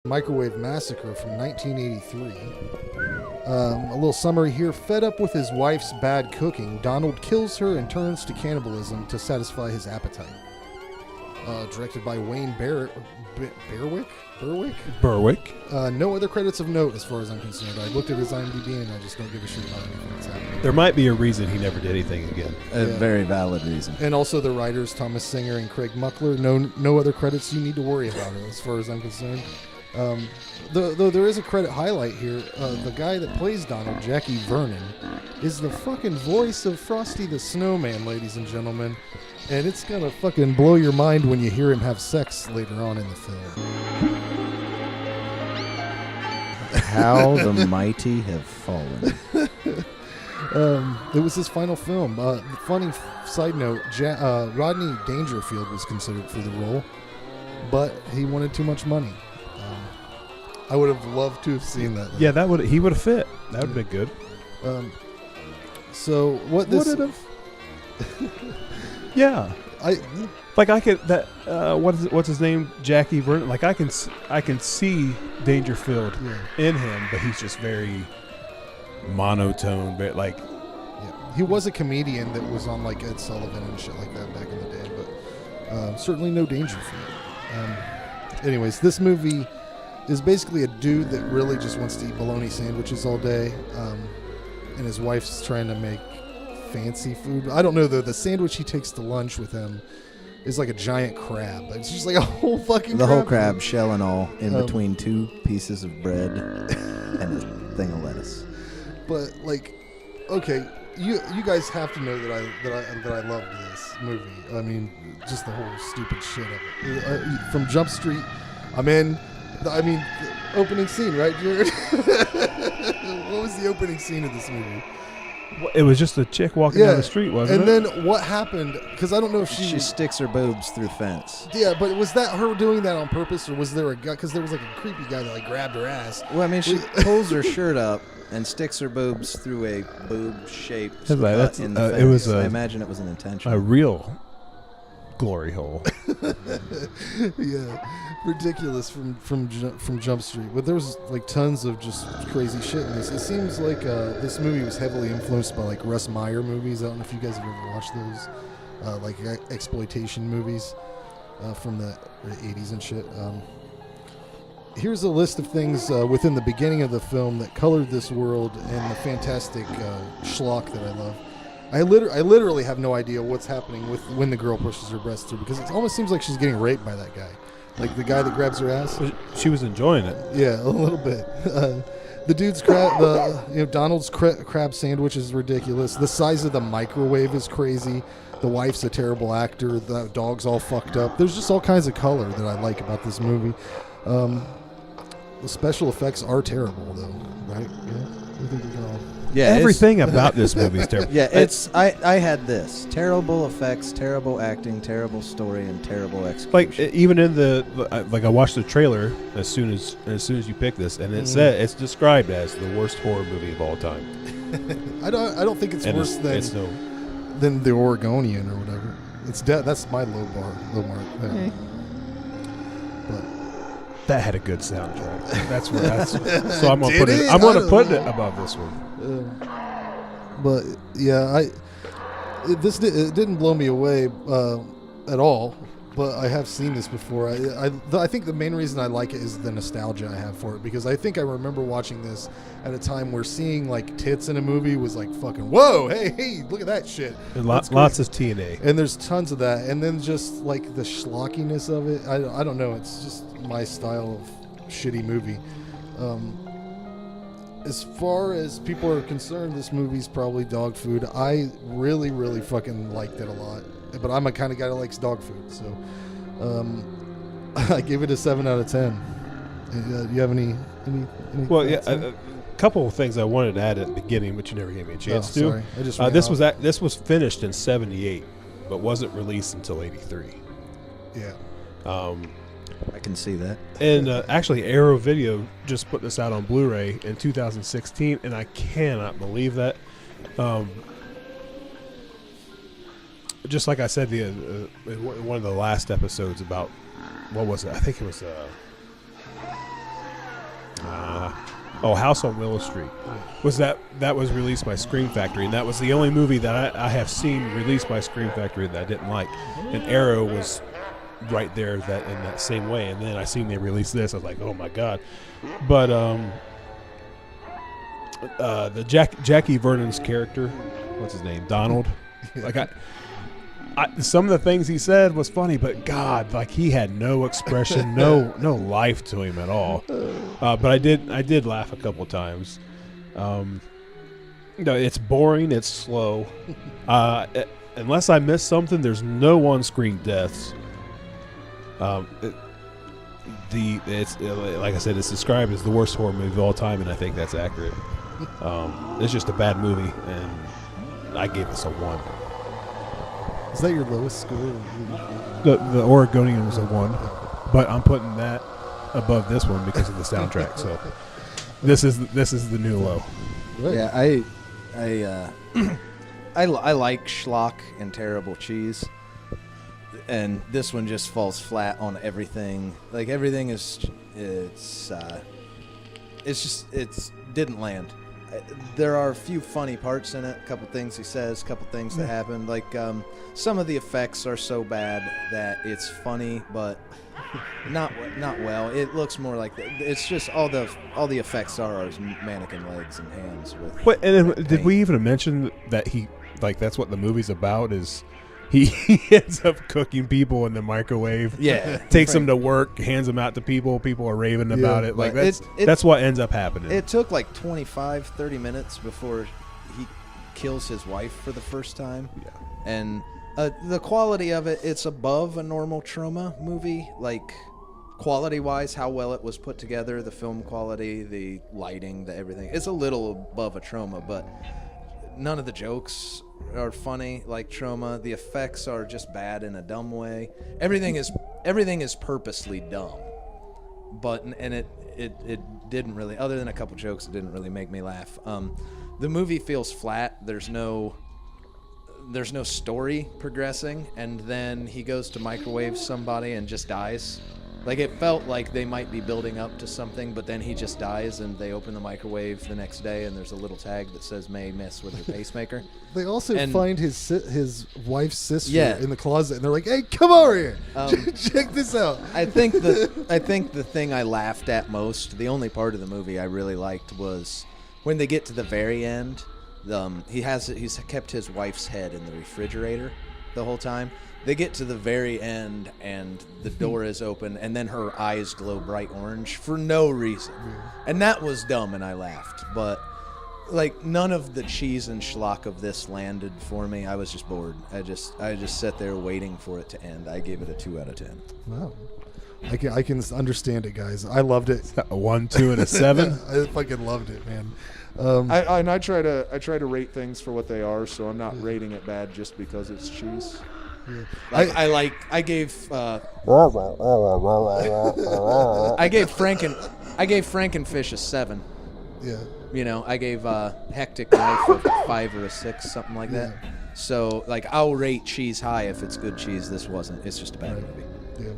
Microwave Massacre from 1983. A little summary here. Fed up with his wife's bad cooking, Donald kills her and turns to cannibalism to satisfy his appetite. Directed by Wayne Berwick. No other credits of note as far as I'm concerned. I looked at his IMDb and I just don't give a shit about anything that's happening. There might be a reason he never did anything again. A very valid reason. And also the writers, Thomas Singer and Craig Muckler. No other credits you need to worry about as far as I'm concerned. Though there is a credit highlight here. The guy that plays Donald, Jackie Vernon, is the fucking voice of Frosty the Snowman, ladies and gentlemen. And it's gonna fucking blow your mind when you hear him have sex later on in the film. How the mighty have fallen. It was his final film. Funny side note, Rodney Dangerfield was considered for the role, but he wanted too much money. I would have loved to have seen that. Yeah, he would have fit. That would have been good. So what this would have? Yeah, I could what's his name, Jackie Vernon. Like I can see Dangerfield in him, but he's just very monotone. But he was a comedian that was on like Ed Sullivan and shit like that back in the day. But certainly no Dangerfield. Anyways, this movie is basically a dude that really just wants to eat bologna sandwiches all day, and his wife's trying to make fancy food. I don't know though. The sandwich he takes to lunch with him is like a giant crab. It's just like a whole fucking whole crab, shell and all, in between two pieces of bread and a thing of lettuce. But like, okay, you guys have to know that I loved this movie. I mean, just the whole stupid shit of it. From Jump Street, I'm in. I mean, the opening scene, right, Jared? What was the opening scene of this movie? It was just a chick walking down the street, wasn't it? And then what happened? Because I don't know if she sticks her boobs through the fence. Yeah, but was that her doing that on purpose, or was there a guy? Because there was like a creepy guy that like grabbed her ass. Well, I mean, she pulls her shirt up and sticks her boobs through a boob-shaped cut in the fence. I imagine it was an intention. A real glory hole. Yeah, ridiculous from Jump Street. But there was like tons of just crazy shit in this. It seems like this movie was heavily influenced by like Russ Meyer movies. I don't know if you guys have ever watched those, like exploitation movies from the 80s and shit. Here's a list of things within the beginning of the film that colored this world and the fantastic schlock that I love. I literally have no idea what's happening with when the girl pushes her breast through, because it almost seems like she's getting raped by that guy, like the guy that grabs her ass. She was enjoying it. Yeah, a little bit. The dude's Donald's crab sandwich is ridiculous. The size of the microwave is crazy. The wife's a terrible actor. The dog's all fucked up. There's just all kinds of color that I like about this movie. The special effects are terrible, though, right? Yeah, I think we can all. Yeah, everything about this movie is terrible. Yeah, I had this terrible effects, terrible acting, terrible story, and terrible execution. Like even in I watched the trailer as soon as you picked this, and it said it's described as the worst horror movie of all time. I don't think it's worse than The Oregonian or whatever. That's my low mark. Yeah. But that had a good soundtrack. So I'm gonna put it above this one. But yeah, it didn't blow me away at all. But I have seen this before. I think the main reason I like it is the nostalgia I have for it, because I think I remember watching this at a time where seeing like tits in a movie was like fucking whoa, hey, look at that shit. Lots of TNA, and there's tons of that, and then just like the schlockiness of it. I don't know. It's just my style of shitty movie. As far as people are concerned, this movie's probably dog food. I really, really fucking liked it a lot. But I'm a kind of guy that likes dog food, so I gave it a 7 out of 10. Do you have any well, yeah, a couple of things I wanted to add at the beginning, but you never gave me a chance to. Sorry. I just this was finished in 78, but wasn't released until 83. Yeah. I can see that. And actually, Arrow Video just put this out on Blu-ray in 2016, and I cannot believe that. Just like I said in one of the last episodes about, what was it? I think it was House on Willow Street. Was that was released by Scream Factory, and that was the only movie that I have seen released by Scream Factory that I didn't like. And Arrow was right there in that same way. And then I seen they released this. I was like, oh my god. But the Jackie Vernon's character, what's his name, Donald. Like some of the things he said was funny, but God, like he had no expression, no life to him at all. But I did laugh a couple times. It's boring, it's slow. Unless I missed something, there's no on-screen deaths. It's like I said, it's described as the worst horror movie of all time, and I think that's accurate. It's just a bad movie, and I gave this a 1. Is that your lowest score? The Oregonian was a 1, but I'm putting that above this one because of the soundtrack. So this is the new low. Right. Yeah, I like schlock and terrible cheese, and this one just falls flat on everything. Like everything it didn't land. There are a few funny parts in it, a couple things he says, a couple things that happen. Like some of the effects are so bad that it's funny, but not well. It looks more like it's just all the effects are mannequin legs and hands with. What? And then, did we even mention that that's what the movie's about? Is he ends up cooking people in the microwave? Yeah, takes them to work, hands them out to people. People are raving about it. Like that's what ends up happening. It took like 25-30 minutes before he kills his wife for the first time. Yeah, and the quality of it's above a normal trauma movie. Like quality-wise, how well it was put together, the film quality, the lighting, the everything. It's a little above a trauma, but none of the jokes are funny like trauma. The effects are just bad in a dumb way. Everything is purposely dumb, but it didn't really, other than a couple jokes, it didn't really make me laugh. The movie feels flat. There's no story progressing, and then he goes to microwave somebody and just dies. Like it felt like they might be building up to something, but then he just dies, and they open the microwave the next day, and there's a little tag that says "May mess with your pacemaker." They also find his wife's sister in the closet, and they're like, "Hey, come over here, check this out." I think the thing I laughed at most, the only part of the movie I really liked, was when they get to the very end. He's kept his wife's head in the refrigerator the whole time. They get to the very end, and the door is open, and then her eyes glow bright orange for no reason. And that was dumb, and I laughed. But, like, none of the cheese and schlock of this landed for me. I was just bored. I just sat there waiting for it to end. I gave it a 2 out of 10. Wow. I can understand it, guys. I loved it. A 1, 2, and a 7? I fucking loved it, man. I try to rate things for what they are, so I'm not rating it bad just because it's cheese. Yeah. I gave Frankenfish a 7. Yeah. You know, I gave Hectic Knife a 5 or a 6, something like that. So, like, I'll rate cheese high if it's good cheese. This wasn't. It's just a bad movie. Yeah.